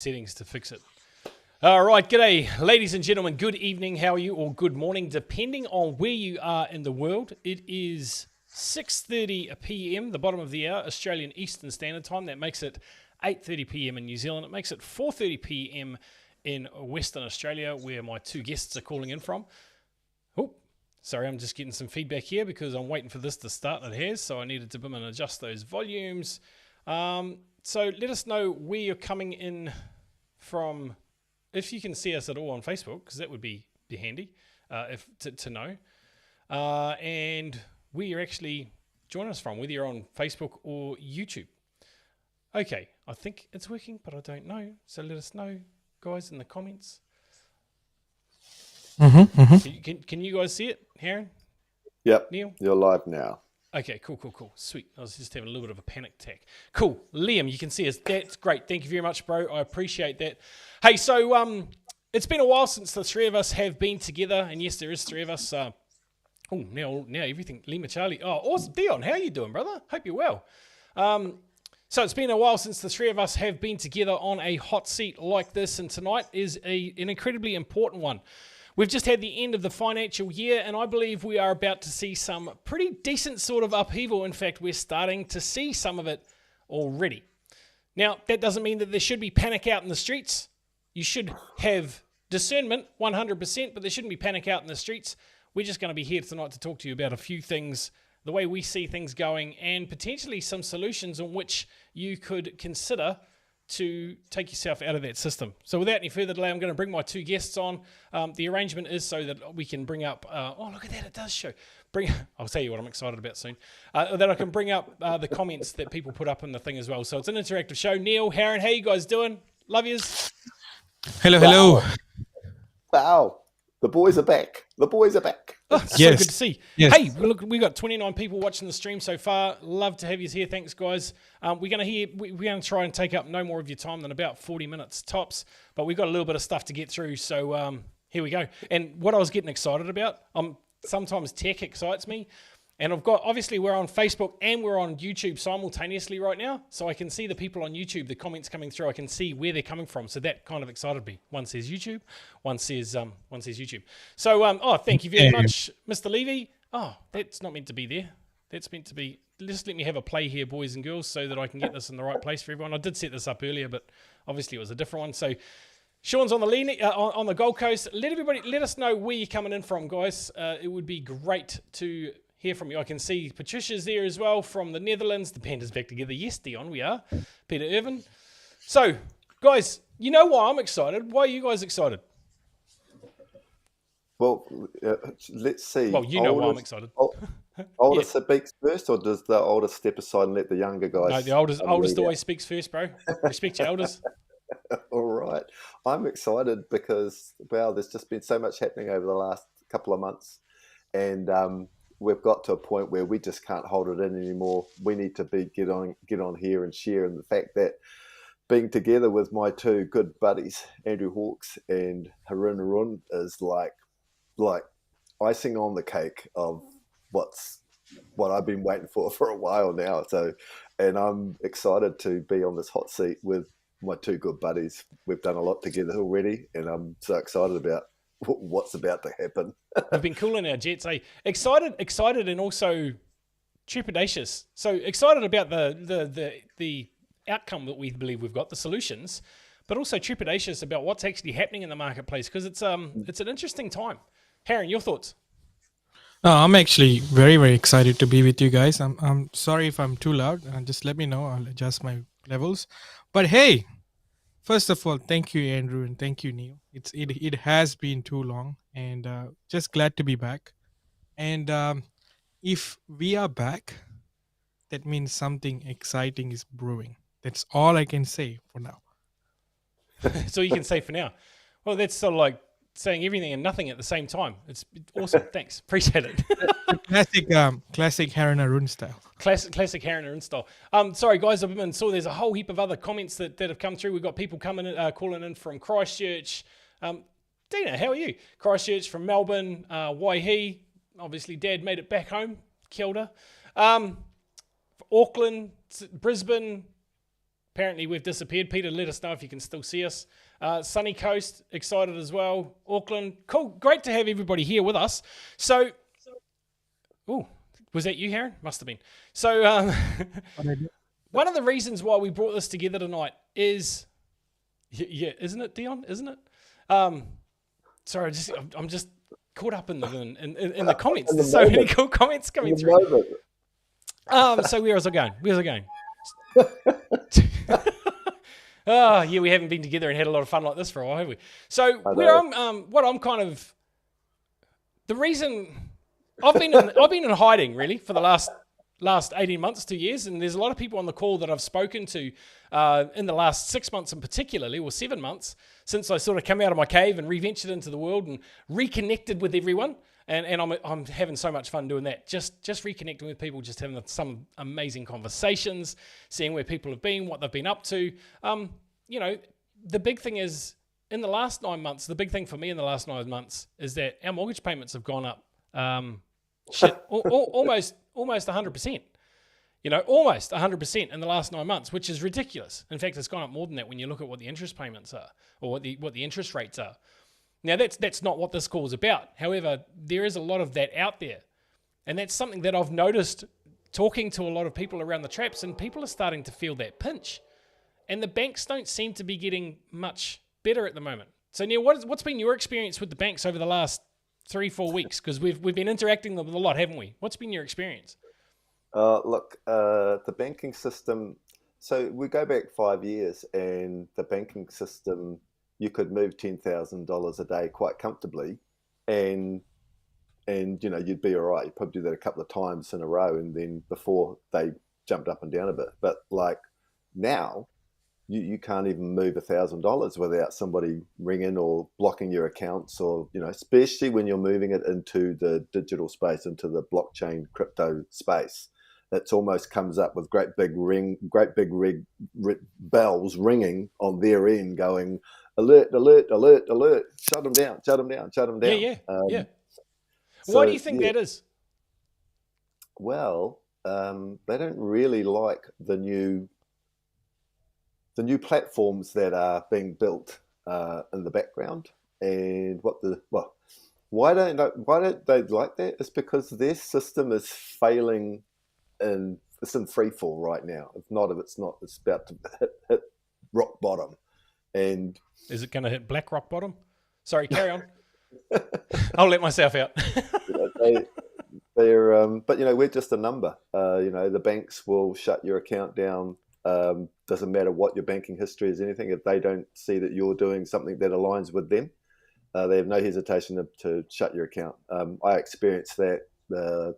settings to fix it. All right, g'day, ladies and gentlemen. Good evening. How are you? Or good morning, depending on where you are in the world. It is 6:30 p.m., the bottom of the hour, Australian Eastern Standard Time. That makes it 8:30 p.m. in New Zealand. It makes it 4:30 p.m. in Western Australia, where my two guests are calling in from. Oh, sorry, I'm just getting some feedback here because I'm waiting for this to start. It has, so I needed to come and adjust those volumes. So let us know where you're coming in from. If you can see us at all on Facebook, because that would be handy to know, and where you're actually joining us from, whether you're on Facebook or YouTube. Okay, I think it's working, but I don't know. So let us know, guys, in the comments. Can you guys see it, Harin? Yep. Neil? You're live now. Okay, cool. Sweet. I was just having a little bit of a panic attack. Cool. Liam, you can see us. That's great. Thank you very much, bro. I appreciate that. Hey, so it's been a while since the three of us have been together. And yes, there is three of us. Now everything. Lima Charlie. Oh, awesome. Dion, how you doing, brother? Hope you're well. So it's been a while since the three of us have been together on a hot seat like this. And tonight is an incredibly important one. We've just had the end of the financial year, and I believe we are about to see some pretty decent sort of upheaval. In fact, we're starting to see some of it already. Now, that doesn't mean that there should be panic out in the streets. You should have discernment, 100%, but there shouldn't be panic out in the streets. We're just going to be here tonight to talk to you about a few things, the way we see things going, and potentially some solutions on which you could consider to take yourself out of that system. So without any further delay, I'm going to bring my two guests on. The arrangement is so that we can bring up, oh, look at that, it does show. I'll tell you what I'm excited about soon. That I can bring up the comments that people put up in the thing as well. So it's an interactive show. Neil, Harin, how you guys doing? Love yous. Hello. Wow. The boys are back. Oh, yes. So good to see. Yes. Hey, look, we got 29 people watching the stream so far. Love to have you here. Thanks, guys. We're going to try and take up no more of your time than about 40 minutes tops, but we've got a little bit of stuff to get through. So here we go. And what I was getting excited about, sometimes tech excites me. And obviously we're on Facebook and we're on YouTube simultaneously right now. So I can see the people on YouTube, the comments coming through. I can see where they're coming from. So that kind of excited me. One says YouTube, one says YouTube. So, thank you very much, Mr. Levy. Oh, that's not meant to be there. That's meant to be, just let me have a play here, boys and girls, so that I can get this in the right place for everyone. I did set this up earlier, but obviously it was a different one. So Sean's on the Gold Coast. Let us know where you're coming in from, guys. It would be great to hear from you. I can see Patricia's there as well from the Netherlands. The band is back together. Yes, Dion, we are. Peter Irvin. So, guys, you know why I'm excited? Why are you guys excited? Well, let's see. Well, you know why I'm excited. Oldest speaks first, or does the oldest step aside and let the younger guys? No, the oldest always speaks first, bro. Respect your elders. All right. I'm excited because, wow, there's just been so much happening over the last couple of months. And we've got to a point where we just can't hold it in anymore. We need to get on here and share. And the fact that being together with my two good buddies, Andrew Hawkes and Harin is like icing on the cake of what I've been waiting for a while now. So, and I'm excited to be on this hot seat with my two good buddies. We've done a lot together already, and I'm so excited about what's about to happen. We've been cooling our jets, eh? Excited, and also trepidatious. So excited about the outcome that we believe we've got, the solutions, but also trepidatious about what's actually happening in the marketplace because it's an interesting time. Harin, your thoughts? I'm actually very, very excited to be with you guys. I'm sorry if I'm too loud. Just let me know. I'll adjust my levels. But hey, first of all, thank you, Andrew, and thank you, Neil. It has been too long, and just glad to be back. And if we are back, that means something exciting is brewing. That's all I can say for now. So you can say for now. Well, that's sort of like saying everything and nothing at the same time. It's awesome. Thanks. Appreciate it. Classic Harin Arun style. Classic Harin Arun style. Sorry, guys. There's a whole heap of other comments that have come through. We've got people calling in from Christchurch. Dina, how are you? Christchurch, from Melbourne, Waihi. Obviously, Dad made it back home. Kia ora. Auckland, Brisbane, Apparently we've disappeared. Peter, let us know if you can still see us. Sunny Coast, excited as well. Auckland, cool. Great to have everybody here with us. So, was that you, Harin? Must have been. So, one of the reasons why we brought this together tonight is, yeah, isn't it, Dion? Isn't it? Sorry, I'm just caught up in the comments. There's so many cool comments coming through. So where was I going? Oh, yeah, we haven't been together and had a lot of fun like this for a while, have we? So the reason I've been in hiding really for the last 18 months, 2 years, and there's a lot of people on the call that I've spoken to in the last 6 months in particularly, or 7 months, since I sort of come out of my cave and re-ventured into the world and reconnected with everyone. And I'm having so much fun doing that. Just reconnecting with people, just having some amazing conversations, seeing where people have been, what they've been up to. The big thing is in the last 9 months. The big thing for me in the last 9 months is that our mortgage payments have gone up. Almost 100%. Almost 100% in the last 9 months, which is ridiculous. In fact, it's gone up more than that when you look at what the interest payments are, or what the interest rates are. Now, that's not what this call is about. However, there is a lot of that out there. And that's something that I've noticed talking to a lot of people around the traps, and people are starting to feel that pinch. And the banks don't seem to be getting much better at the moment. So, Neil, what's been your experience with the banks over the last 3-4 weeks? Because we've been interacting with them a lot, haven't we? What's been your experience? The banking system, so we go back 5 years, and the banking system, you could move $10,000 a day quite comfortably, and you'd be all right. You'd probably do that a couple of times in a row, and then before they jumped up and down a bit. But like now, you can't even move $1,000 without somebody ringing or blocking your accounts, or especially when you're moving it into the digital space, into the blockchain crypto space. That almost comes up with great big bells ringing on their end, going, alert, alert, alert, alert, shut them down, shut them down, shut them down. Yeah. Why do you think that is? Well, they don't really like the new platforms that are being built in the background. And why don't they like that? It's because their system is failing, and it's in free fall right now. It's about to hit rock bottom. And is it going to hit black rock bottom? Sorry, carry on. I'll let myself out. But we're just a number. The banks will shut your account down. Doesn't matter what your banking history is, anything. If they don't see that you're doing something that aligns with them, they have no hesitation to shut your account. I experienced that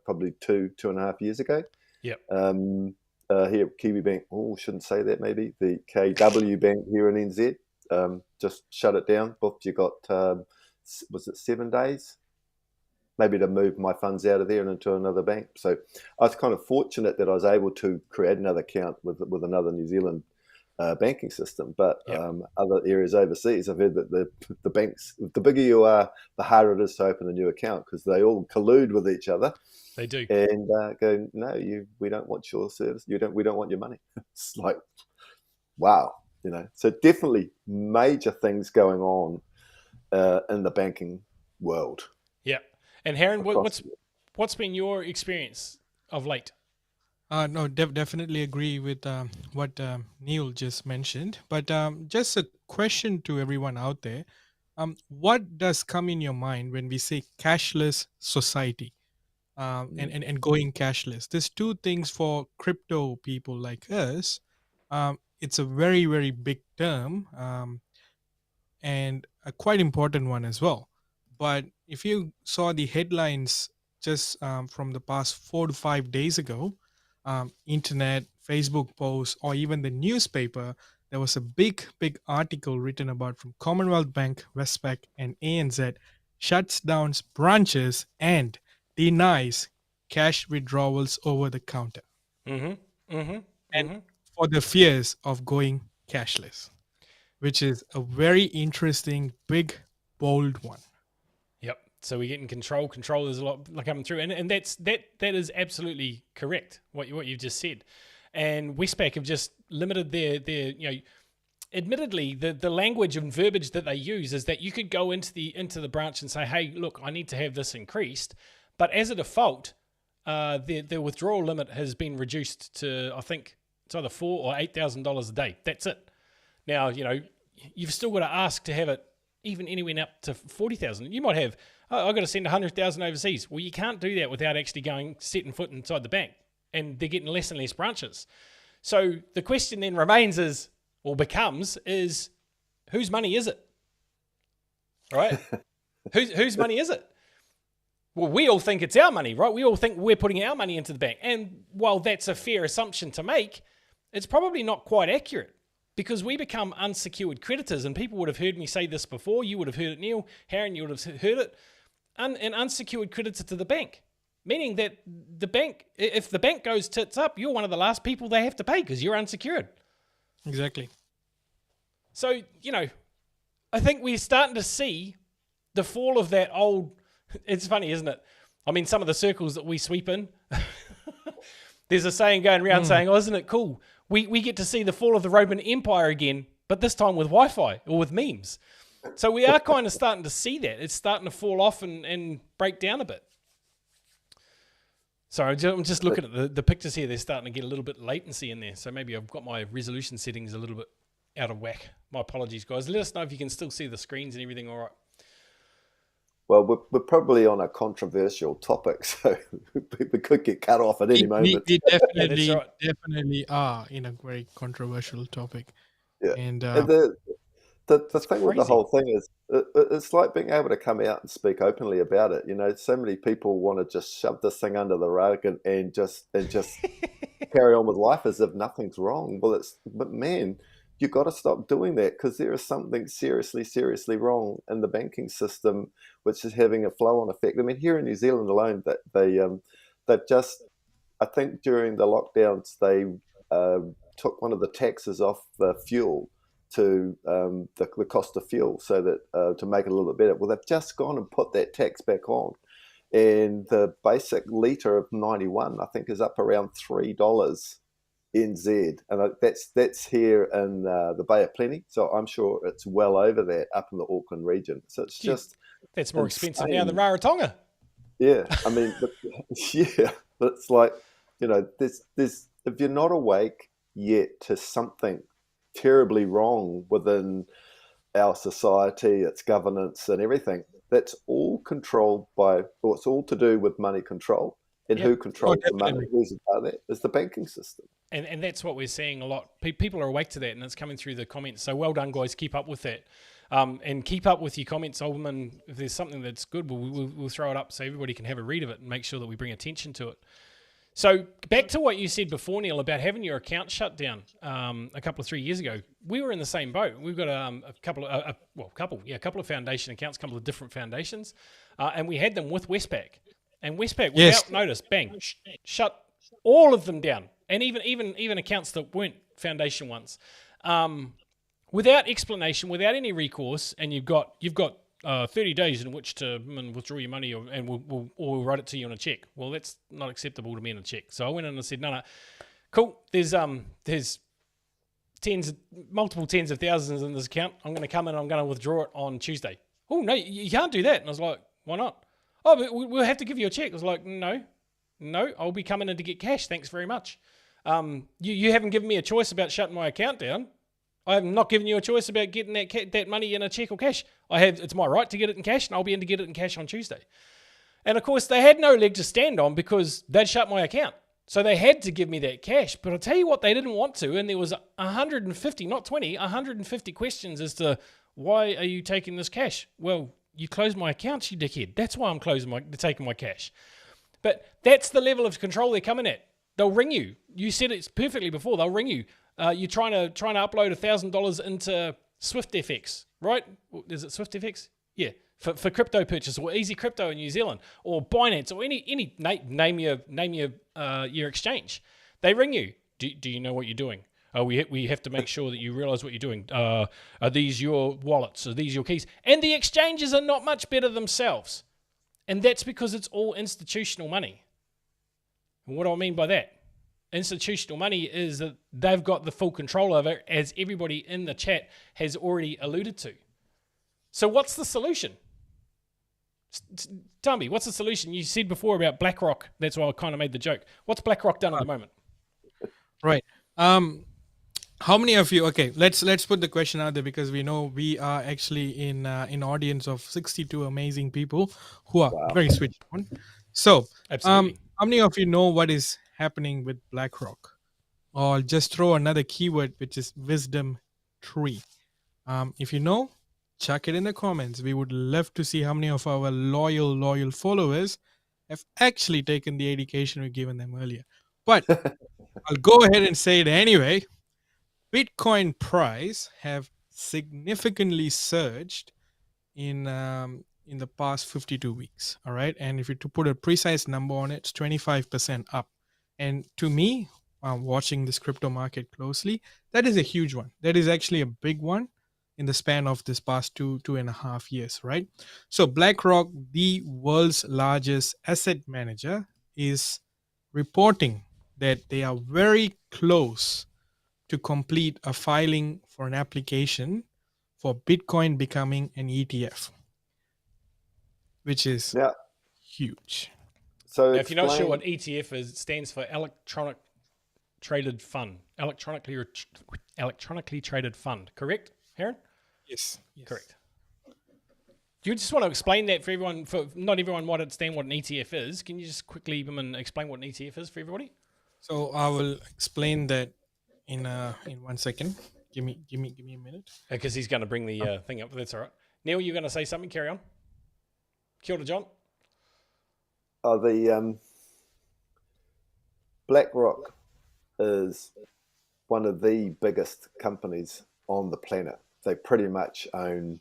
probably 2.5 years ago. Yep. Here at Kiwi Bank, shouldn't say that maybe, the KW Bank here in NZ, just shut it down. Booked, you got, was it 7 days? Maybe to move my funds out of there and into another bank. So I was kind of fortunate that I was able to create another account with another New Zealand banking system. But other areas overseas, I've heard that the banks, the bigger you are, the harder it is to open a new account, because they all collude with each other. They do. And go, no, we don't want your service. We don't want your money. It's like, wow, So definitely major things going on in the banking world. Yeah. And Harin, what's been your experience of late? No, definitely agree with what Neil just mentioned. But just a question to everyone out there. What does come in your mind when we say cashless society? And going cashless. There's two things for crypto people like us. It's a very, very big term, and a quite important one as well. But if you saw the headlines just from the past 4 to 5 days ago, internet, Facebook posts, or even the newspaper, there was a big article written about from Commonwealth Bank, Westpac, and ANZ shuts down branches and denies cash withdrawals over the counter. And for the fears of going cashless, which is a very interesting, big, bold one. Yep. So we're getting control. Control is a lot coming through, and that is absolutely correct. What you've just said, and Westpac have just limited their admittedly, the language and verbiage that they use is that you could go into the branch and say, hey, look, I need to have this increased. But as a default, the withdrawal limit has been reduced to, I think, it's either $4,000 or $8,000 a day. That's it. Now, you've still got to ask to have it even anywhere up to 40,000. You might have, I've got to send 100,000 overseas. Well, you can't do that without actually setting foot inside the bank. And they're getting less and less branches. So the question then becomes, whose money is it? Right? whose money is it? Well, we all think it's our money, right? We all think we're putting our money into the bank. And while that's a fair assumption to make, it's probably not quite accurate because we become unsecured creditors. And people would have heard me say this before. You would have heard it, Neil. Harin, you would have heard it. An unsecured creditor to the bank. Meaning that the bank, if the bank goes tits up, you're one of the last people they have to pay because you're unsecured. Exactly. So, I think we're starting to see the fall of that old... It's funny, isn't it? I mean, some of the circles that we sweep in, there's a saying going around saying, oh, isn't it cool? We get to see the fall of the Roman Empire again, but this time with Wi-Fi or with memes. So we are kind of starting to see that. It's starting to fall off and break down a bit. Sorry, I'm just looking at the pictures here. They're starting to get a little bit latency in there. So maybe I've got my resolution settings a little bit out of whack. My apologies, guys. Let us know if you can still see the screens and everything all right. Well, we're probably on a controversial topic, so we could get cut off at any moment. We definitely are in a very controversial topic. Yeah. And the thing with the whole thing is, it's like being able to come out and speak openly about it. So many people want to just shove this thing under the rug and just carry on with life as if nothing's wrong. But man, you've got to stop doing that because there is something seriously, seriously wrong in the banking system, which is having a flow-on effect. I mean, here in New Zealand alone, that they've just, I think during the lockdowns, they took one of the taxes off the fuel to the cost of fuel, so that to make it a little bit better. Well, they've just gone and put that tax back on, and the basic litre of 91, I think, is up around $3 NZ, and that's here in the Bay of Plenty. So I'm sure it's well over that up in the Auckland region. So it's just that's more expensive now than Rarotonga. Yeah, I mean, yeah, but it's like there's if you're not awake yet to something terribly wrong within our society, its governance and everything, that's all controlled by, or it's all to do with money control. And who controls the money? Who's a part of that? Is the banking system. And that's what we're seeing a lot. People are awake to that, and it's coming through the comments. So well done, guys. Keep up with that. And keep up with your comments, Olbermann. If there's something that's good, we'll throw it up so everybody can have a read of it and make sure that we bring attention to it. So back to what you said before, Neil, about having your account shut down a couple of 3 years ago. We were in the same boat. We've got a couple of foundation accounts, a couple of different foundations, and we had them with Westpac. And Westpac, without notice, bang, shut all of them down, and even accounts that weren't foundation ones, without explanation, without any recourse. And you've got 30 days in which to withdraw your money, and we'll write it to you on a check. Well, that's not acceptable to me on a check. So I went in and said, no, cool. There's multiple tens of thousands in this account. I'm going to come in. I'm going to withdraw it on Tuesday. Oh no, you can't do that. And I was like, why not? Oh, but we'll have to give you a check. I was like, no, I'll be coming in to get cash. Thanks very much. You haven't given me a choice about shutting my account down. I have not given you a choice about getting that money in a check or cash. It's my right to get it in cash, and I'll be in to get it in cash on Tuesday. And of course, they had no leg to stand on because they'd shut my account. So they had to give me that cash. But I'll tell you what, they didn't want to. And there was 150, not 20, 150 questions as to why are you taking this cash? Well, you closed my account, you dickhead. That's why I'm taking my cash. But that's the level of control they're coming at. They'll ring you. You said it perfectly before. They'll ring you. You're trying to upload $1,000 into SwiftFX, right? Is it SwiftFX? Yeah, for crypto purchase, or Easy Crypto in New Zealand, or Binance, or any name your exchange. They ring you. Do you know what you're doing? We have to make sure that you realize what you're doing. Are these your wallets? Are these your keys? And the exchanges are not much better themselves. And that's because it's all institutional money. And what do I mean by that? institutional money is that they've got the full control over it, as everybody in the chat has already alluded to. So what's the solution? Tell me, what's the solution? You said before about BlackRock. That's why I kind of made the joke. What's BlackRock done at the moment? Right. How many of you? Okay, let's put the question out there, because we know we are actually in audience of 62 amazing people who are very switched on. So, Absolutely. how many of you know what is happening with BlackRock? Or I'll just throw another keyword, which is wisdom tree. If you know, chuck it in the comments. We would love to see how many of our loyal followers have actually taken the education we've given them earlier. But I'll go ahead and say it anyway. Bitcoin price have significantly surged in the past 52 weeks. All right, and if you to put a precise number on it, it's 25% up. And to me, watching this crypto market closely, that is a huge one. That is actually a big one in the span of this past 2.5 years, right? So BlackRock, the world's largest asset manager, is reporting that they are very close to complete a filing for an application for Bitcoin becoming an ETF, which is huge. So now, if you're not sure what ETF is, it stands for electronic traded fund. Electronically traded fund. Correct, Harin? Yes. Correct. Do you just want to explain that for everyone? For not everyone might understand what an ETF is. Can you just quickly explain what an ETF is for everybody? So I will explain that in 1 second. Give me a minute. Because he's going to bring the thing up. That's all right. Neil, you're going to say something. Carry on. Kia ora, John. The BlackRock is one of the biggest companies on the planet. They pretty much own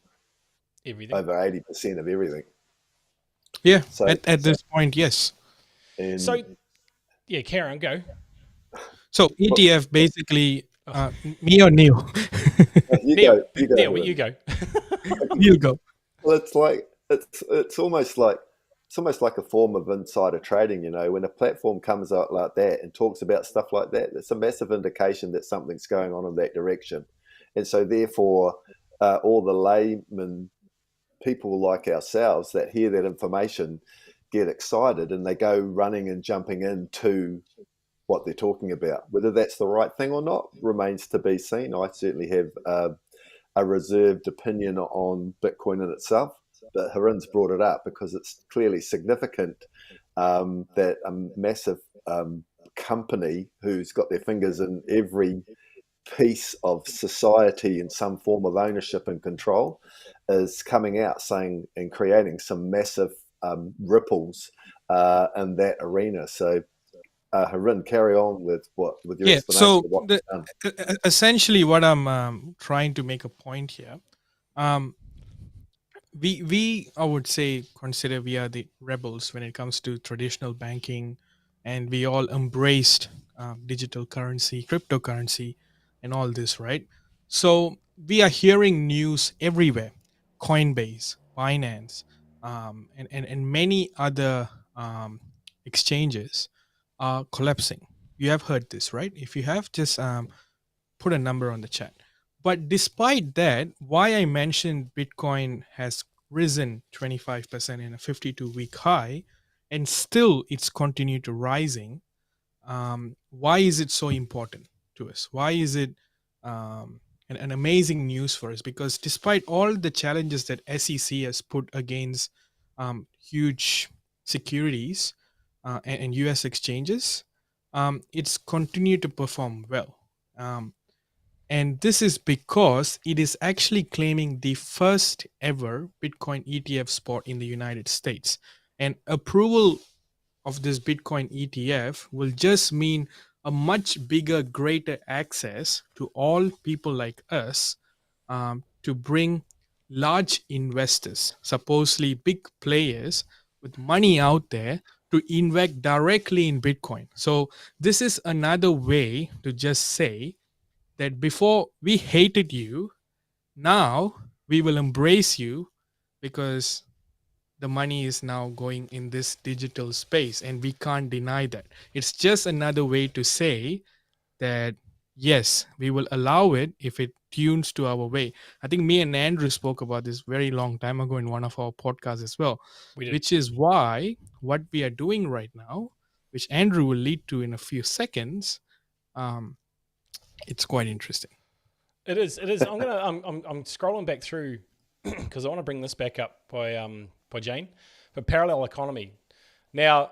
Everything. over 80% of everything. Yeah, so, at this point, yes. So, yeah, Karen, go. So ETF basically, me or Neil? Neil, you go. You go. Well, it's almost like a form of insider trading. You know, when a platform comes out like that and talks about stuff like that, it's a massive indication that something's going on in that direction. And so, therefore, all the layman people like ourselves that hear that information get excited and they go running and jumping into what they're talking about. Whether that's the right thing or not remains to be seen. I certainly have a reserved opinion on Bitcoin in itself, but Harin's brought it up because it's clearly significant that a massive company who's got their fingers in every piece of society in some form of ownership and control is coming out saying and creating some massive ripples in that arena. So Harin, carry on with your explanation. So essentially what I'm trying to make a point here, we I would say consider we are the rebels when it comes to traditional banking, and we all embraced digital currency, cryptocurrency, and all this, right? So we are hearing news everywhere. Coinbase, Binance, and many other exchanges are collapsing. You have heard this, right? If you have, just put a number on the chat. But despite that, why I mentioned Bitcoin has risen 25% in a 52-week high, and still it's continued to rising. Why is it so important to us? Why is it an amazing news for us? Because despite all the challenges that SEC has put against huge securities and US exchanges, it's continued to perform well. And this is because it is actually claiming the first ever Bitcoin ETF spot in the United States. And approval of this Bitcoin ETF will just mean a much bigger, greater access to all people like us to bring large investors, supposedly big players with money out there, to invest directly in Bitcoin. So this is another way to just say that before we hated you, now we will embrace you, because the money is now going in this digital space, and we can't deny that. It's just another way to say that yes, we will allow it if it tunes to our way. I think me and Andrew spoke about this very long time ago in one of our podcasts as well, We did. which is why what we are doing right now, which Andrew will lead to in a few seconds, it's quite interesting. It is. I'm scrolling back through because I want to bring this back up by Jane, for parallel economy. Now,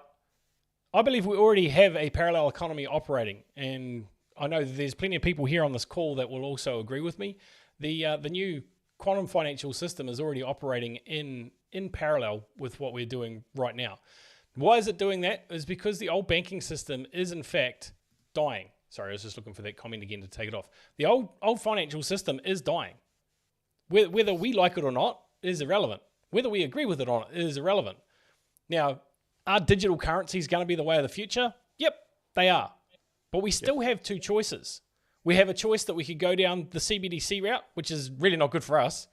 I believe we already have a parallel economy operating, and I know there's plenty of people here on this call that will also agree with me. The new quantum financial system is already operating in parallel with what we're doing right now. Why is it doing that? Is because the old banking system is in fact dying. Sorry, I was just looking for that comment again to take it off. The old financial system is dying. Whether we like it or not is irrelevant. Whether we agree with it or not is irrelevant. Now, are digital currencies going to be the way of the future? Yep, they are. But we still have two choices. We have a choice that we could go down the CBDC route, which is really not good for us.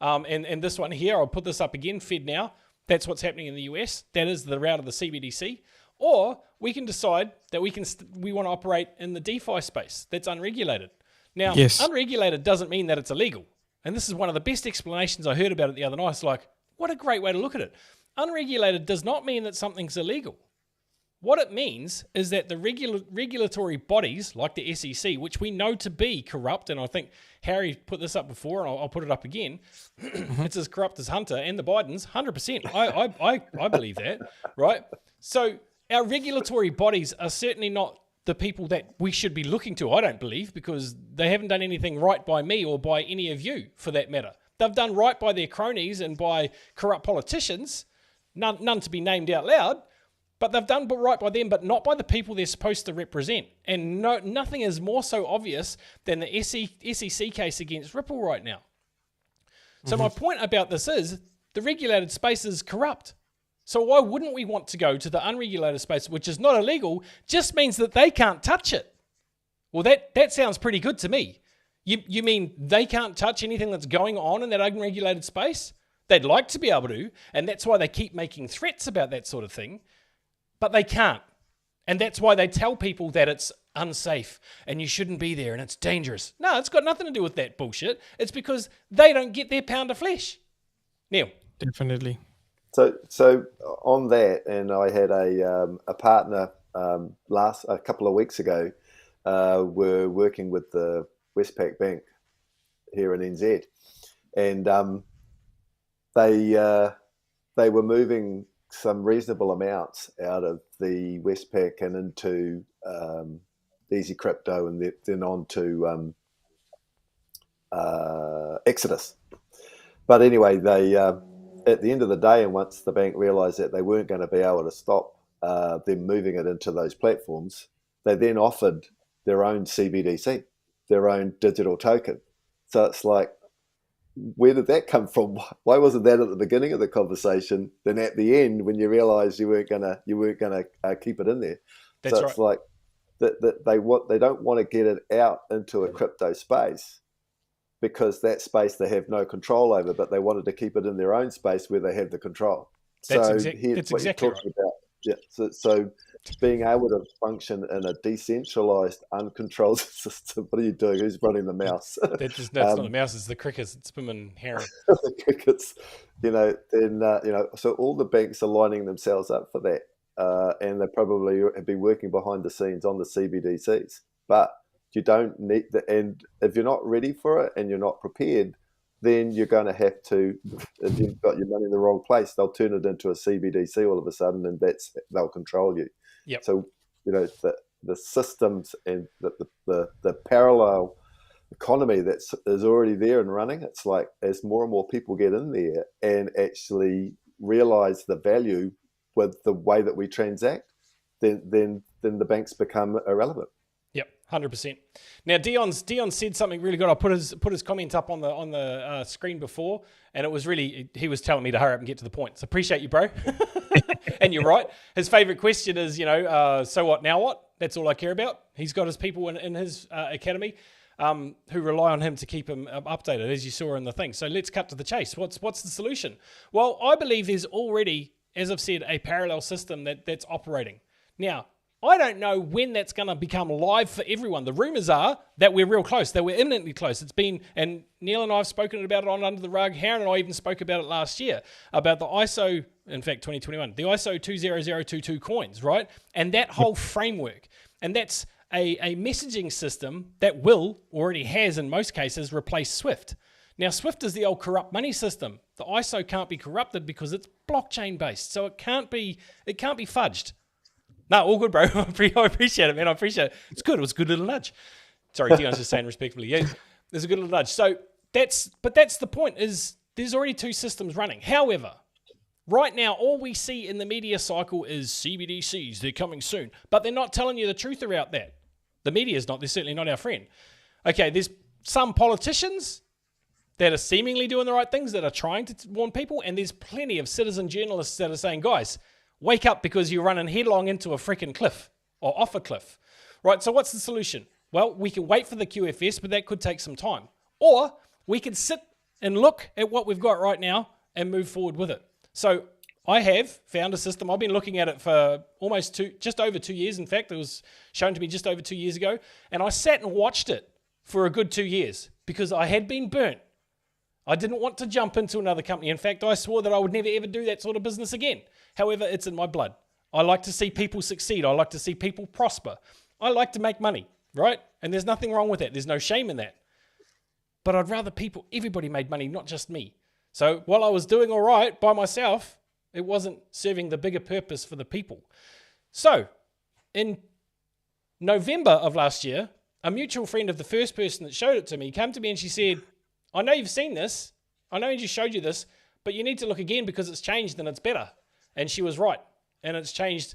And this one here, I'll put this up again, Fed now. That's what's happening in the US. That is the route of the CBDC. Or we can decide that we want to operate in the DeFi space that's unregulated. Now, unregulated doesn't mean that it's illegal. And this is one of the best explanations I heard about it the other night. It's like, what a great way to look at it. Unregulated does not mean that something's illegal. What it means is that the regulatory bodies like the SEC, which we know to be corrupt, and I think Harry put this up before, and I'll put it up again, it's as corrupt as Hunter and the Bidens, 100%. I believe that, right? So our regulatory bodies are certainly not the people that we should be looking to, I don't believe, because they haven't done anything right by me or by any of you, for that matter. They've done right by their cronies and by corrupt politicians, none to be named out loud, but they've done right by them, but not by the people they're supposed to represent. And nothing is more so obvious than the SEC case against Ripple right now. So my point about this is the regulated space is corrupt. So why wouldn't we want to go to the unregulated space, which is not illegal, just means that they can't touch it? Well, that sounds pretty good to me. You mean they can't touch anything that's going on in that unregulated space? They'd like to be able to, and that's why they keep making threats about that sort of thing. But they can't. And that's why they tell people that it's unsafe and you shouldn't be there and it's dangerous. No, it's got nothing to do with that bullshit. It's because they don't get their pound of flesh. Neil. Definitely. So on that, and I had a partner a couple of weeks ago. We're working with the Westpac Bank here in NZ, and they were moving some reasonable amounts out of the Westpac and into Easy Crypto, and then on to Exodus. But anyway, they at the end of the day, and once the bank realised that they weren't going to be able to stop them moving it into those platforms, they then offered their own CBDC, their own digital token. So it's like, where did that come from? Why wasn't that at the beginning of the conversation? Then at the end, when you realised you weren't gonna keep it in there. That's so right. It's like that they don't want to get it out into a crypto space, because that space they have no control over, but they wanted to keep it in their own space where they have the control. That's Here's what exactly you're talking about. Yeah. So being able to function in a decentralized, uncontrolled system. What are you doing? Who's running the mouse? That's not the mouse, it's the crickets. It's Pim and Harin. The crickets. So all the banks are lining themselves up for that, and they probably have been working behind the scenes on the CBDCs. But you don't need and if you're not ready for it and you're not prepared, then you're going to have to, if you've got your money in the wrong place, they'll turn it into a CBDC all of a sudden, and they'll control you. Yep. So, the systems and the parallel economy that is already there and running, it's like as more and more people get in there and actually realize the value with the way that we transact, then the banks become irrelevant. 100%. Now, Dion said something really good. I put his comment up on the screen before, and it was really, he was telling me to hurry up and get to the point. So appreciate you, bro. And you're right. His favorite question is, so what, now what? That's all I care about. He's got his people in his academy. who rely on him to keep him updated, as you saw in the thing. So let's cut to the chase. What's the solution? Well, I believe there's already, as I've said, a parallel system that's operating. Now, I don't know when that's going to become live for everyone. The rumors are that we're real close, that we're imminently close. It's been, and Neil and I have spoken about it on Under the Rug. Harin and I even spoke about it last year, about the ISO, in fact, 2021, the ISO 20022 coins, right? And that whole framework. And that's a messaging system that will, already has in most cases, replace Swift. Now, Swift is the old corrupt money system. The ISO can't be corrupted because it's blockchain based. So it can't be fudged. No, all good, bro. I appreciate it, man. I appreciate it. It's good. It was a good little nudge. Sorry, Dion's just saying respectfully. Yeah, there's a good little nudge. So that's the point, is there's already two systems running. However, right now, all we see in the media cycle is CBDCs. They're coming soon. But they're not telling you the truth about that. The media is not. They're certainly not our friend. Okay, there's some politicians that are seemingly doing the right things, that are trying to warn people, and there's plenty of citizen journalists that are saying, guys, wake up because you're running headlong into a freaking cliff or off a cliff, right? So what's the solution? Well, we can wait for the QFS, but that could take some time. Or we can sit and look at what we've got right now and move forward with it. So I have found a system. I've been looking at it for just over 2 years. In fact, it was shown to me just over 2 years ago. And I sat and watched it for a good 2 years because I had been burnt. I didn't want to jump into another company. In fact, I swore that I would never ever do that sort of business again. However, it's in my blood. I like to see people succeed. I like to see people prosper. I like to make money, right? And there's nothing wrong with that. There's no shame in that. But I'd rather everybody made money, not just me. So while I was doing all right by myself, it wasn't serving the bigger purpose for the people. So in November of last year, a mutual friend of the first person that showed it to me came to me and she said, I know you've seen this. I know I just showed you this, but you need to look again because it's changed and it's better. And she was right. And it's changed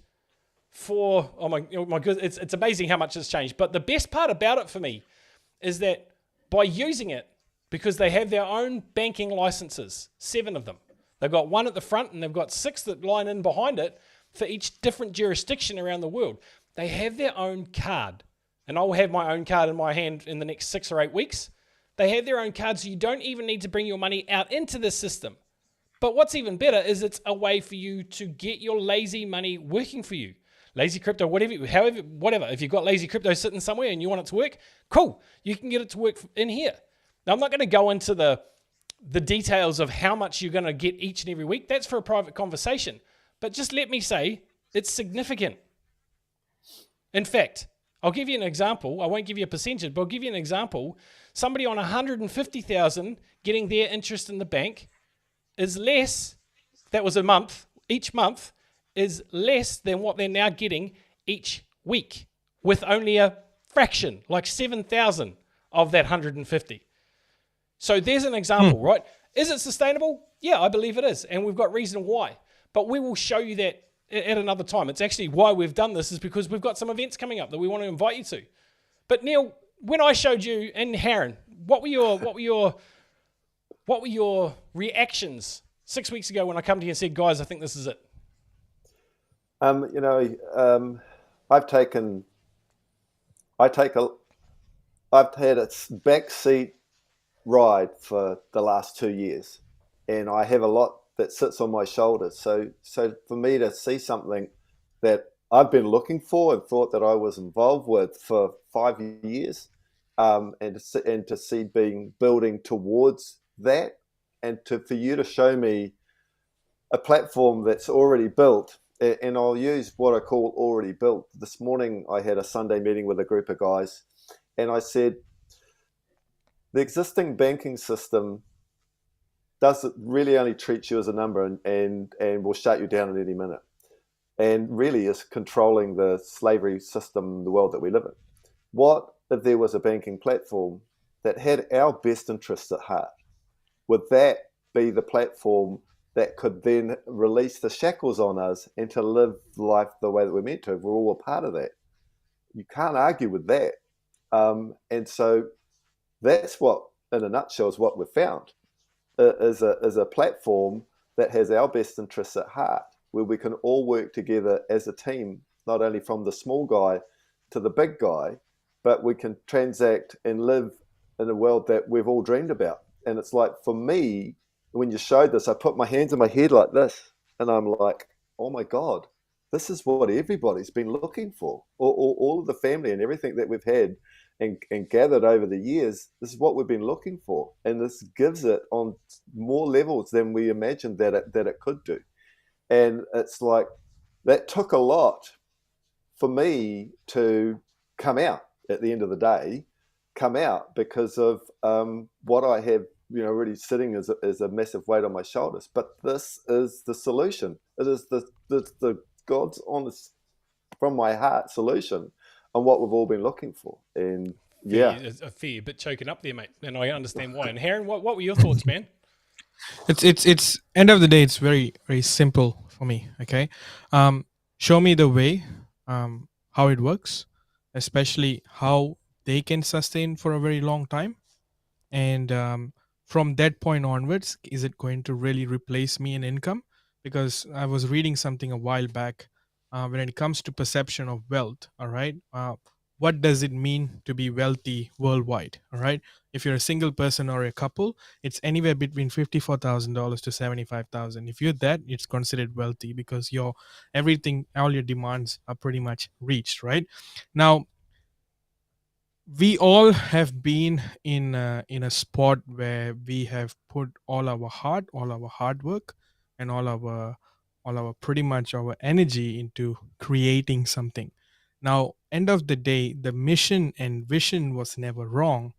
oh my goodness, it's amazing how much it's changed. But the best part about it for me is that by using it, because they have their own banking licenses, 7 of them. They've got 1 at the front and they've got 6 that line in behind it for each different jurisdiction around the world. They have their own card. And I will have my own card in my hand in the next 6 or 8 weeks. They have their own card, so you don't even need to bring your money out into the system. But what's even better is it's a way for you to get your lazy money working for you. Lazy crypto, whatever. If you've got lazy crypto sitting somewhere and you want it to work, cool. You can get it to work in here. Now, I'm not going to go into the details of how much you're going to get each and every week. That's for a private conversation. But just let me say, it's significant. In fact, I'll give you an example. I won't give you a percentage, but I'll give you an example. Somebody on 150,000 getting their interest in the bank is less, that was a month, each month is less than what they're now getting each week with only a fraction, like 7,000 of that 150. So there's an example, right? Is it sustainable? Yeah, I believe it is. And we've got reason why. But we will show you that at another time. It's actually why we've done this is because we've got some events coming up that we want to invite you to. But Neil, when I showed you and Harin, what were your reactions 6 weeks ago when I come to you and said, guys, I think this is it? I've had a backseat ride for the last 2 years, and I have a lot that sits on my shoulders. So for me to see something that I've been looking for and thought that I was involved with for 5 years, and to see building towards that, and for you to show me a platform that's already built, and I'll use what I call already built. This morning I had a Sunday meeting with a group of guys, and I said, the existing banking system doesn't really only treat you as a number and will shut you down at any minute, and really is controlling the slavery system, the world that we live in. What if there was a banking platform that had our best interests at heart? Would that be the platform that could then release the shackles on us and to live life the way that we're meant to? We're all a part of that. You can't argue with that. And so that's what, in a nutshell, is what we've found, is a platform that has our best interests at heart, where we can all work together as a team, not only from the small guy to the big guy, but we can transact and live in a world that we've all dreamed about. And it's like, for me, when you showed this, I put my hands on my head like this, and I'm like, oh my God, this is what everybody's been looking for. All of the family and everything that we've had and gathered over the years, this is what we've been looking for. And this gives it on more levels than we imagined that it could do. And it's like, that took a lot for me to come out at the end of the day, because of what I have, really sitting as a massive weight on my shoulders. But this is the solution. It is the God's honest, from my heart, solution on what we've all been looking for. And yeah, a fair bit choking up there, mate, and I understand why. And Harin, what were your thoughts, man? It's end of the day, it's very, very simple for me. Okay. Show me the way, how it works, especially how they can sustain for a very long time. And from that point onwards, is it going to really replace me in income? Because I was reading something a while back, when it comes to perception of wealth, all right, what does it mean to be wealthy worldwide? All right, if you're a single person or a couple, it's anywhere between $54,000 to $75,000. If you're that, it's considered wealthy, because your everything, all your demands are pretty much reached. Right now, we all have been in a spot where we have put all our heart, all our hard work, and all our pretty much our energy into creating something. Now, end of the day, the mission and vision was never wrong.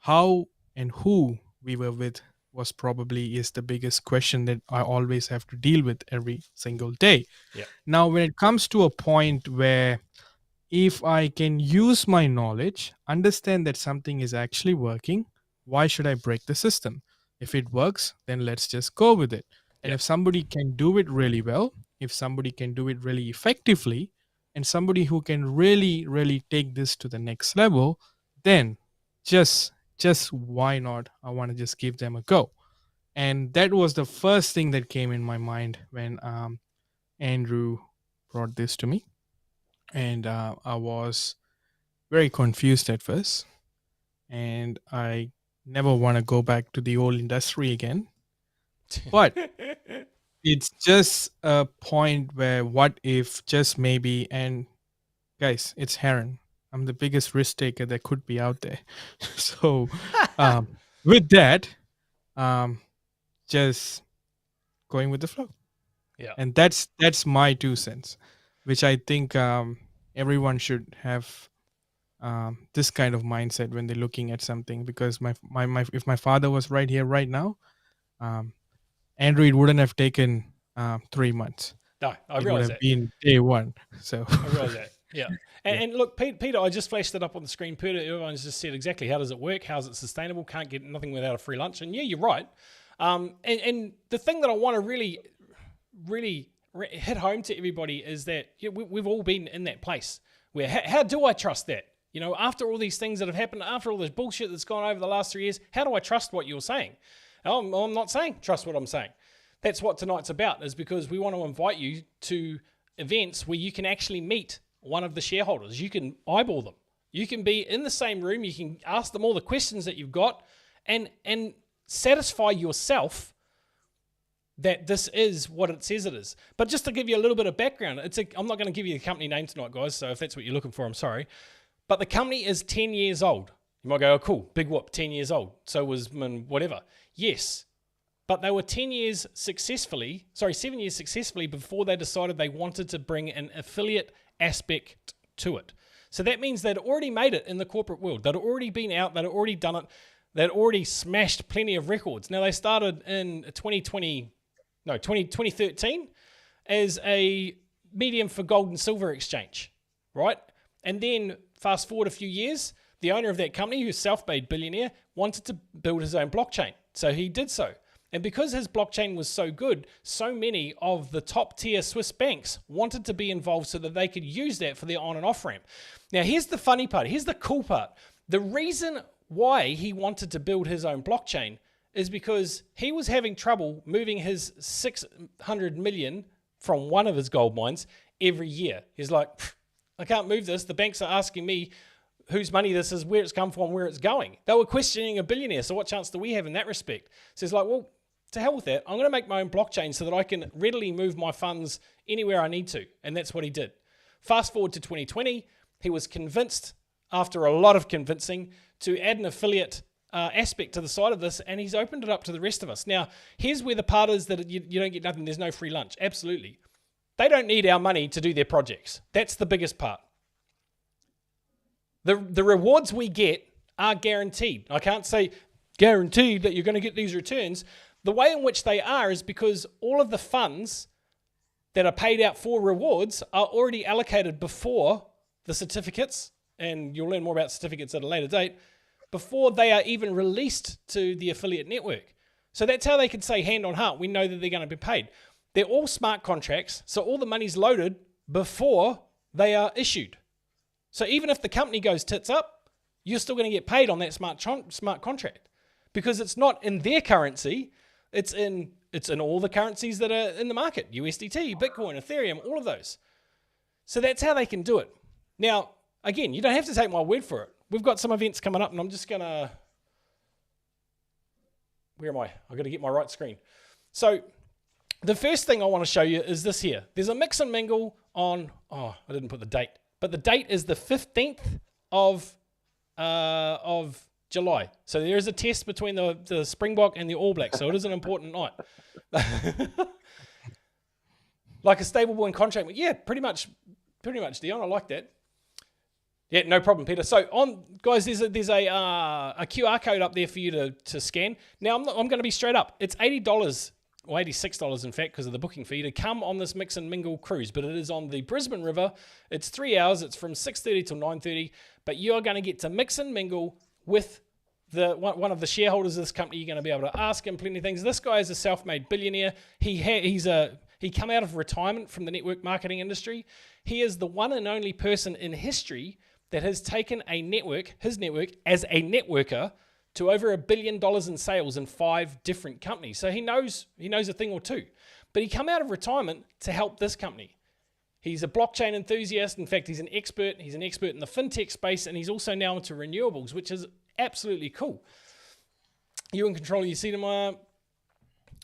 How and who we were with was probably is the biggest question that I always have to deal with every single day. Yeah. Now, when it comes to a point where, if I can use my knowledge, understand that something is actually working, why should I break the system? If it works, then let's just go with it. And Yeah. if somebody can do it really well, if somebody can do it really effectively, and somebody who can really, really take this to the next level, then just why not? I want to just give them a go. And that was the first thing that came in my mind when Andrew brought this to me. And I was very confused at first, and I never want to go back to the old industry again. But it's just a point where, what if, just maybe, and guys, it's Harin. I'm the biggest risk taker that could be out there. So with that, just going with the flow. Yeah. And that's my 2 cents, which I think everyone should have this kind of mindset when they're looking at something. Because my if my father was right here right now, Android wouldn't have taken 3 months. No, I It would realize have that. been day one. So I realize that. Yeah. And look, Peter, I just flashed it up on the screen. Peter, everyone's just said exactly, how does it work? How is it sustainable? Can't get nothing without a free lunch. And yeah, you're right. And the thing that I want to really hit home to everybody is that we've all been in that place where, how do I trust that? After all these things that have happened, after all this bullshit that's gone over the last 3 years, how do I trust what you're saying? I'm not saying trust what I'm saying. That's what tonight's about, is because we want to invite you to events where you can actually meet one of the shareholders. You can eyeball them. You can be in the same room. You can ask them all the questions that you've got and satisfy yourself that this is what it says it is. But just to give you a little bit of background, I'm not going to give you the company name tonight, guys, so if that's what you're looking for, I'm sorry. But the company is 10 years old. You might go, oh, cool, big whoop, 10 years old. So was whatever. Yes, but they were 7 years successfully before they decided they wanted to bring an affiliate aspect to it. So that means they'd already made it in the corporate world. They'd already been out. They'd already done it. They'd already smashed plenty of records. Now, they started in 2013 as a medium for gold and silver exchange, right? And then fast forward a few years, the owner of that company, who's a self-made billionaire, wanted to build his own blockchain. So he did so. And because his blockchain was so good, so many of the top tier Swiss banks wanted to be involved so that they could use that for their on and off ramp. Now, here's the funny part. Here's the cool part. The reason why he wanted to build his own blockchain is because he was having trouble moving his 600 million from one of his gold mines every year. He's like, I can't move this. The banks are asking me whose money this is, where it's come from, where it's going. They were questioning a billionaire. So what chance do we have in that respect? So it's like, well, to hell with that. I'm going to make my own blockchain so that I can readily move my funds anywhere I need to. And that's what he did. Fast forward to 2020, he was convinced, after a lot of convincing, to add an affiliate aspect to the side of this, and he's opened it up to the rest of us. Now, here's where the part is that you don't get nothing. There's no free lunch. Absolutely. They don't need our money to do their projects. That's the biggest part. The rewards we get are guaranteed. I can't say guaranteed that you're going to get these returns. The way in which they are is because all of the funds that are paid out for rewards are already allocated before the certificates, and you'll learn more about certificates at a later date, before they are even released to the affiliate network. So that's how they can say hand on heart, we know that they're going to be paid. They're all smart contracts, so all the money's loaded before they are issued. So even if the company goes tits up, you're still going to get paid on that smart contract, because it's not in their currency, it's in all the currencies that are in the market, USDT, Bitcoin, Ethereum, all of those. So that's how they can do it. Now, again, you don't have to take my word for it. We've got some events coming up, and I'm just going to... Where am I? I've got to get my right screen. So the first thing I want to show you is this here. There's a mix and mingle on... Oh, I didn't put the date. But the date is the 15th of July. So there is a test between the Springbok and the All Blacks. So it is an important night. Like a stablecoin contract. Yeah, pretty much, Dion. I like that. Yeah, no problem, Peter. So guys, there's a QR code up there for you to scan. Now I'm going to be straight up. It's $80 or $86 in fact, because of the booking fee, to come on this mix and mingle cruise. But it is on the Brisbane River. It's 3 hours. It's from 6:30 till 9:30. But you are going to get to mix and mingle with one of the shareholders of this company. You're going to be able to ask him plenty of things. This guy is a self-made billionaire. He come out of retirement from the network marketing industry. He is the one and only person in history that has taken his network as a networker to over $1 billion in sales in 5 different companies. So he knows a thing or two. But he come out of retirement to help this company. He's a blockchain enthusiast. In fact, he's an expert. He's an expert in the fintech space, and he's also now into renewables, which is absolutely cool. You in control of your seat,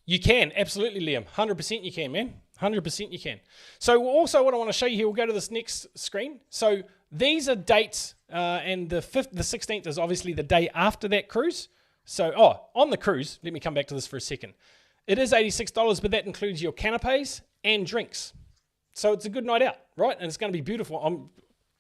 you can, absolutely, Liam. 100% you can, man. 100% you can. So also what I want to show you here, we'll go to this next screen. So these are dates, and the 16th is obviously the day after that cruise. So, on the cruise, let me come back to this for a second. It is $86, but that includes your canapes and drinks. So it's a good night out, right? And it's going to be beautiful.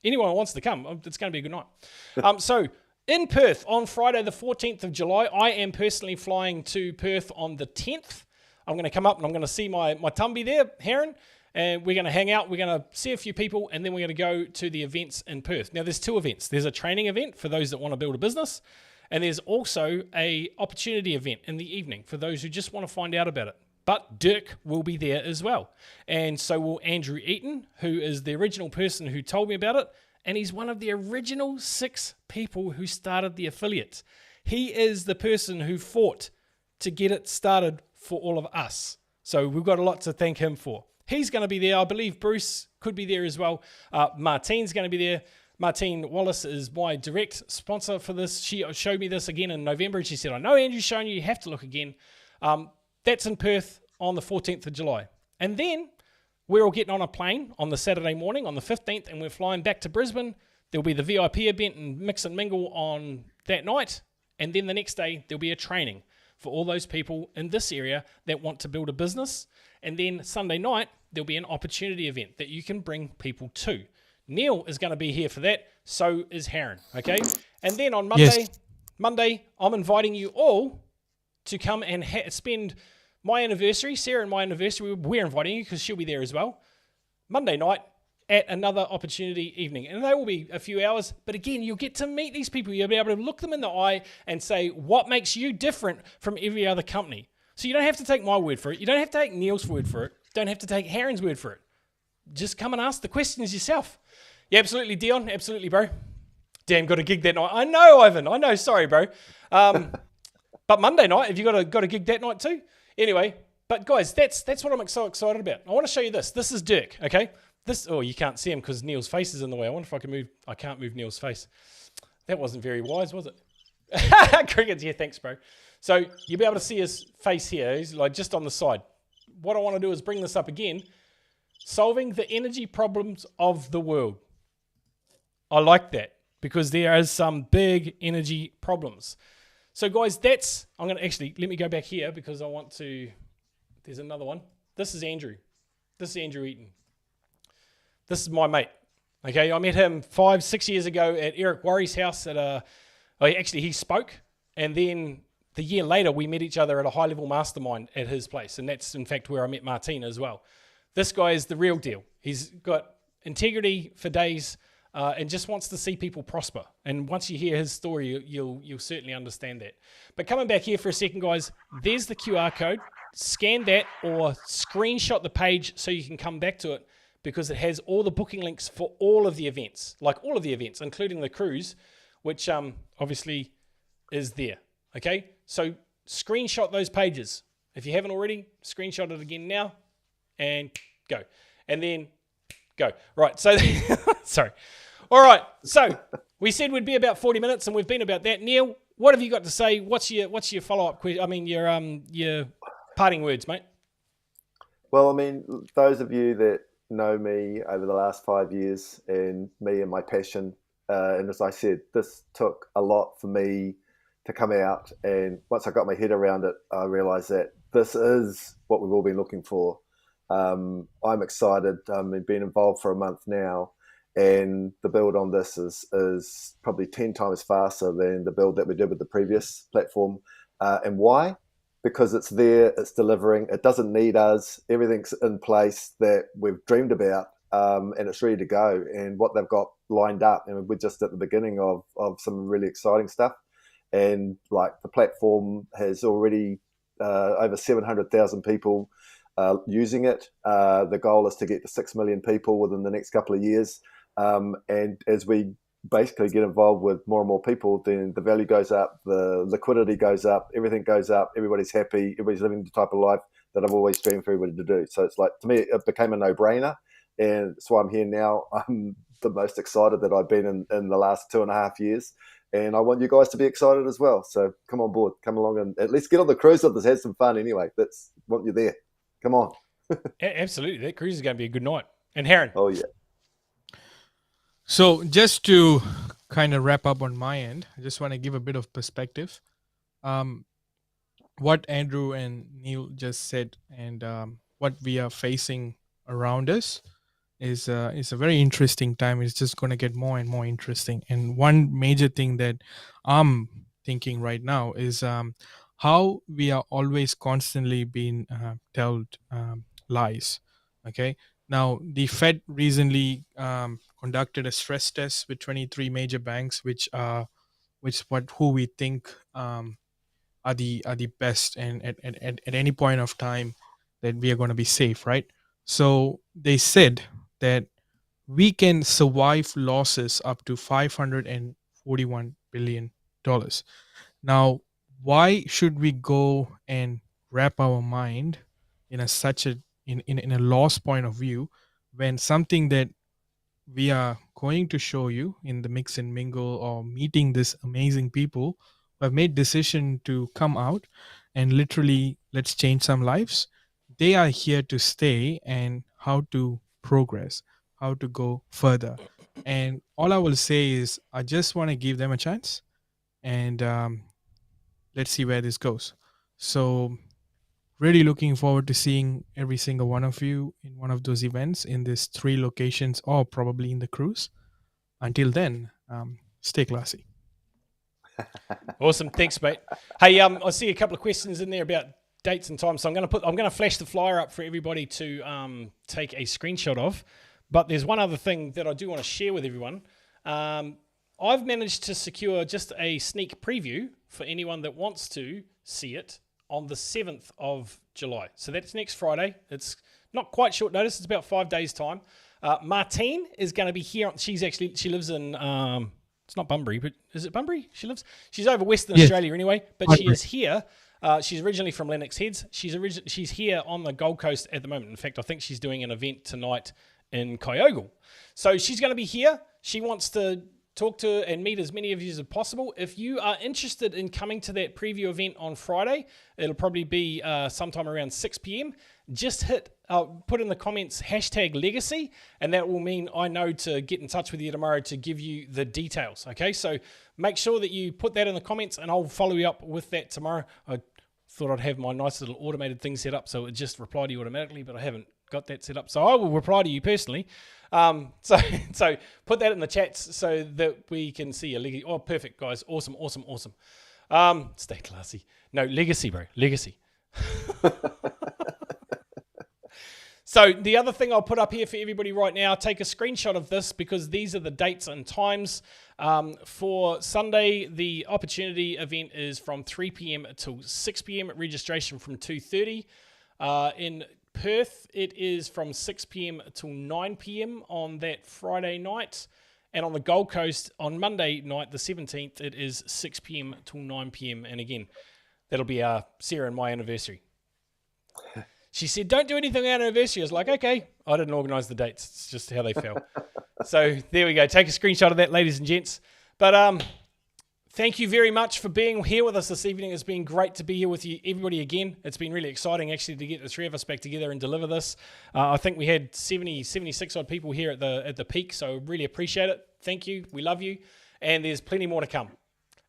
Anyone who wants to come, it's going to be a good night. So in Perth on Friday, the 14th of July, I am personally flying to Perth on the 10th. I'm going to come up and I'm going to see my tumby there, Harin, and we're going to hang out. We're going to see a few people, and then we're going to go to the events in Perth. Now, there's 2 events. There's a training event for those that want to build a business, and there's also a opportunity event in the evening for those who just want to find out about it. But Dirk will be there as well. And so will Andrew Eaton, who is the original person who told me about it, and he's one of the original 6 people who started the affiliates. He is the person who fought to get it started for all of us. So we've got a lot to thank him for. He's going to be there. I believe Bruce could be there as well. Martine's going to be there. Martine Wallace is my direct sponsor for this. She showed me this again in November, and she said, I know Andrew's showing you have to look again. That's in Perth on the 14th of July. And then we're all getting on a plane on the Saturday morning on the 15th, and we're flying back to Brisbane. There'll be the VIP event and mix and mingle on that night. And then the next day, there'll be a training for all those people in this area that want to build a business. And then Sunday night, there'll be an opportunity event that you can bring people to. Neil is going to be here for that. So is Harin. Okay. And then on Monday, I'm inviting you all to come and spend my anniversary, Sarah and my anniversary. We're inviting you because she'll be there as well. Monday night at another opportunity evening. And they will be a few hours. But again, you'll get to meet these people. You'll be able to look them in the eye and say, what makes you different from every other company? So you don't have to take my word for it. You don't have to take Neil's word for it. Don't have to take Harin's word for it. Just come and ask the questions yourself. Yeah, absolutely, Dion. Absolutely, bro. Damn, got a gig that night. I know, Ivan. I know. Sorry, bro. But Monday night, have you got a gig that night too? Anyway, but guys, that's what I'm so excited about. I want to show you this. This is Dirk, okay? This, oh, you can't see him because Neil's face is in the way. I wonder if I can move. I can't move Neil's face. That wasn't very wise, was it? Crickets, yeah, thanks, bro. So you'll be able to see his face here. He's like just on the side. What I want to do is bring this up again. Solving the energy problems of the world. I like that because there is some big energy problems. So guys, I'm going to actually, let me go back here because I want to, there's another one. This is Andrew. This is Andrew Eaton. This is my mate. Okay, I met him 5-6 years ago at Eric Worry's house he spoke, and then the year later we met each other at a high-level mastermind at his place, and that's in fact where I met Martina as well. This guy is the real deal. He's got integrity for days and just wants to see people prosper. And once you hear his story, you'll certainly understand that. But coming back here for a second, guys, there's the QR code. Scan that or screenshot the page so you can come back to it, because it has all the booking links for all of the events, like all of the events, including the cruise, which obviously is there. Okay, so screenshot those pages. If you haven't already, screenshot it again now and go. And then go. Right, so, sorry. All right, so we said we'd be about 40 minutes and we've been about that. Neil, what have you got to say? What's your follow-up question? I mean, your parting words, mate. Well, I mean, those of you that know me over the last 5 years and me and my passion, and as I said, this took a lot for me to come out, and once I got my head around it, I realized that this is what we've all been looking for. I'm excited. I've been involved for a month now, and the build on this is probably 10 times faster than the build that we did with the previous platform. And why? Because it's there, it's delivering, it doesn't need us, everything's in place that we've dreamed about, and it's ready to go. And what they've got lined up, and we're just at the beginning of some really exciting stuff. And like the platform has already over 700,000 people using it. The goal is to get to 6 million people within the next couple of years. And as we basically get involved with more and more people, then the value goes up, the liquidity goes up, everything goes up, everybody's happy, everybody's living the type of life that I've always dreamed for everybody to do. So it's like, to me, it became a no-brainer, and that's why I'm here now. I'm the most excited that I've been in the last 2.5 years, and I want you guys to be excited as well. So come on board, come along, and at least get on the cruise with us, have some fun anyway. That's want you there. Come on. Absolutely, that cruise is going to be a good night. And Harin. Oh yeah. So just to kind of wrap up on my end, I just want to give a bit of perspective. What Andrew and Neil just said, and what we are facing around us is a very interesting time. It's just going to get more and more interesting. And one major thing that I'm thinking right now is how we are always constantly being told lies. Okay. Now, the Fed recently conducted a stress test with 23 major banks, who we think are the best, and at any point of time that we are going to be safe, right? So they said that we can survive losses up to $541 billion. Now, why should we go and wrap our mind in a loss point of view, when something that we are going to show you in the mix and mingle, or meeting this amazing people who have made decision to come out and literally let's change some lives. They are here to stay, and how to progress, how to go further. And all I will say is I just want to give them a chance, and let's see where this goes. So really looking forward to seeing every single one of you in one of those events in these 3 locations, or probably in the cruise. Until then, stay classy. Awesome, thanks, mate. Hey, I see a couple of questions in there about dates and times, so I'm going to flash the flyer up for everybody to take a screenshot of. But there's one other thing that I do want to share with everyone. I've managed to secure just a sneak preview for anyone that wants to see it on the 7th of July. So that's next Friday. It's not quite short notice. It's about 5 days' time. Martine is going to be here. She lives in, it's not Bunbury, but is it Bunbury? She's over Western Australia anyway, but Bunbury. She is here. She's originally from Lennox Heads. She's here on the Gold Coast at the moment. In fact, I think she's doing an event tonight in Kyogle. So she's going to be here. She wants to talk to and meet as many of you as possible. If you are interested in coming to that preview event on Friday, it'll probably be sometime around 6 p.m. Just put in the comments #legacy, and that will mean I know to get in touch with you tomorrow to give you the details. Okay, so make sure that you put that in the comments, and I'll follow you up with that tomorrow. I thought I'd have my nice little automated thing set up so it would just reply to you automatically, but I haven't got that set up. So I will reply to you personally. So put that in the chats so that we can see your legacy. Oh, perfect, guys. Awesome. Stay classy. No, legacy, bro. Legacy. So the other thing I'll put up here for everybody right now, take a screenshot of this because these are the dates and times. For Sunday, the opportunity event is from 3 p.m. till 6 p.m. Registration from 2:30. In Perth, it is from 6 p.m. till 9 p.m. on that Friday night. And on the Gold Coast, on Monday night, the 17th, it is 6 p.m. till 9 p.m. And again, that'll be Sarah and my anniversary. She said, don't do anything on our anniversary. I was like, okay. I didn't organise the dates. It's just how they fell. So there we go. Take a screenshot of that, ladies and gents. But thank you very much for being here with us this evening. It's been great to be here with you, everybody, again. It's been really exciting, actually, to get the three of us back together and deliver this. I think we had 76 odd people here at the peak, so really appreciate it. Thank you. We love you. And there's plenty more to come.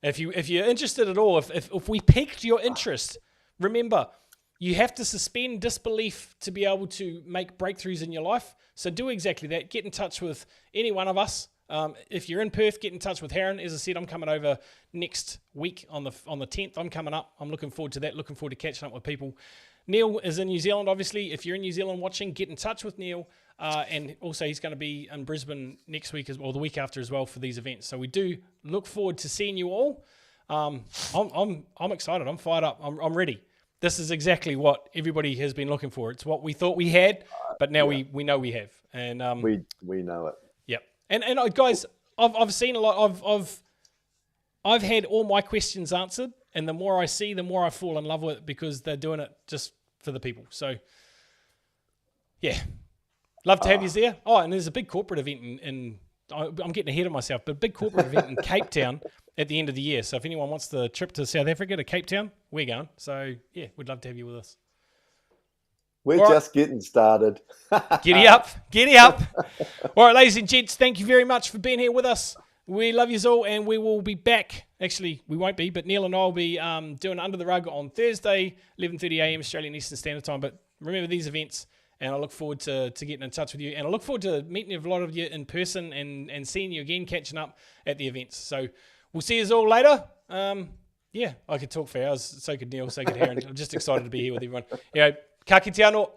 If you're interested at all, if we piqued your interest, remember, you have to suspend disbelief to be able to make breakthroughs in your life. So do exactly that. Get in touch with any one of us. If you're in Perth, get in touch with Harin. As I said, I'm coming over next week on the 10th. I'm coming up. I'm looking forward to that. Looking forward to catching up with people. Neil is in New Zealand, obviously. If you're in New Zealand watching, get in touch with Neil. And also, he's going to be in Brisbane next week or the week after as well for these events. So we do look forward to seeing you all. I'm excited. I'm fired up. I'm ready. This is exactly what everybody has been looking for. It's what we thought we had, but now we know we have. And we know it. Yep. And guys, I've seen a lot. I've had all my questions answered, and the more I see, the more I fall in love with it because they're doing it just for the people. So yeah, love to have you there. Oh, and there's a big corporate event I'm getting ahead of myself, but a big corporate event in Cape Town at the end of the year. So if anyone wants the trip to South Africa, to Cape Town, we're going. So yeah, we'd love to have you with us. We're just getting started. Giddy up. All right, ladies and gents, thank you very much for being here with us. We love you all, and we will be back. Actually, we won't be, but Neil and I will be doing Under the Rug on Thursday, 11:30 a.m. Australian Eastern Standard Time. But remember these events, and I look forward to getting in touch with you. And I look forward to meeting a lot of you in person and seeing you again, catching up at the events. So we'll see you all later. Yeah, I could talk for hours. So could Neil, so could Harin. I'm just excited to be here with everyone. Ka kite anō.